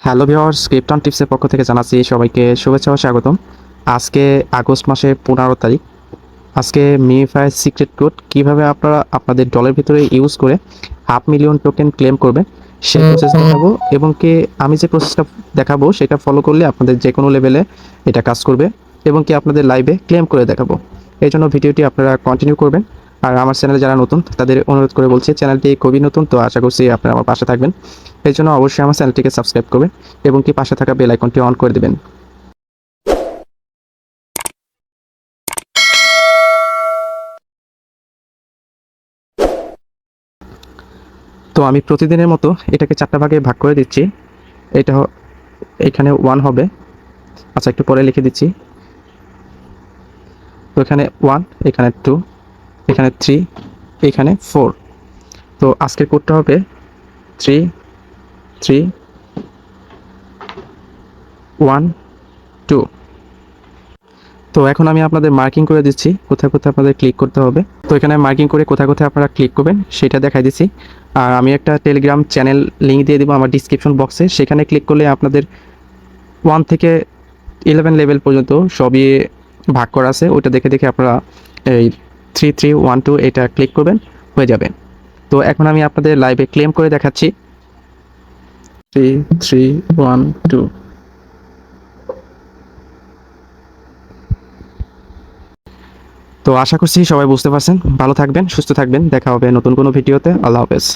Hello viewers, krypton টিপসের পক্ষ থেকে জানাচ্ছি সবাইকে শুভেচ্ছা ও স্বাগতম। আজকে আগস্ট মাসের 15 তারিখ। আজকে মিফাই সিক্রেট কোড কীভাবে আপনারা আপনাদের ডলের ভিতরে ইউজ করে 500,000 টোকেন ক্লেম করবেন সেই প্রসেস দেখাবো, এবং কি আমি যে প্রসেসটা দেখাবো সেটা ফলো করলে আপনাদের যে কোনো লেভেলে এটা কাজ করবে, এবং কি আপনাদের লাইভে ক্লেম করে দেখাবো। এই জন্য ভিডিওটি আপনারা কন্টিনিউ করবেন। আর আমার চ্যানেলে যারা নতুন তাদের অনুরোধ করে বলছি, চ্যানেলটি খুবই নতুন, তো আশা করছি আপনারা আমার পাশে থাকবেন। এই জন্য অবশ্যই আমার চ্যানেলটিকে সাবস্ক্রাইব করবেন এবং কি পাশে থাকা বেল আইকনটি অন করে দেবেন। তো আমি প্রতিদিনের মতো এটাকে 4টা ভাগে ভাগ করে দিচ্ছি। এটা এখানে 1 হবে, আচ্ছা একটু পরে লিখে দিচ্ছি। তো এখানে 1, এখানে 2, এখানে 3, এখানে 4। তো আজকের কোডটা হবে 3 3 1 2। তো এখন আমি আপনাদের মার্কিং করে দিচ্ছি কোথায় কোথায় আপনাদের ক্লিক করতে হবে। তো এখানে মার্কিং করে কোথায় কোথায় আপনারা ক্লিক করবেন সেটা দেখাই দিচ্ছি। আর আমি একটা টেলিগ্রাম চ্যানেল লিঙ্ক দিয়ে দেবো আমার ডিসক্রিপশন বক্সে, সেখানে ক্লিক করলে আপনাদের 1 থেকে 11 লেভেল পর্যন্ত সবই ভাগ করা আছে। ওইটা দেখে দেখে আপনারা এই 3 3 1 2 এটা ক্লিক করবেন, হয়ে যাবে। তো এখন আমি আপনাদের লাইভে ক্লেম করে দেখাচ্ছি। 3 3 1 2। তো আশা করছি সবাই বুঝতে পারছেন। ভালো থাকবেন, সুস্থ থাকবেন, দেখা হবে নতুন কোনো ভিডিওতে। আল্লাহ হাফেজ।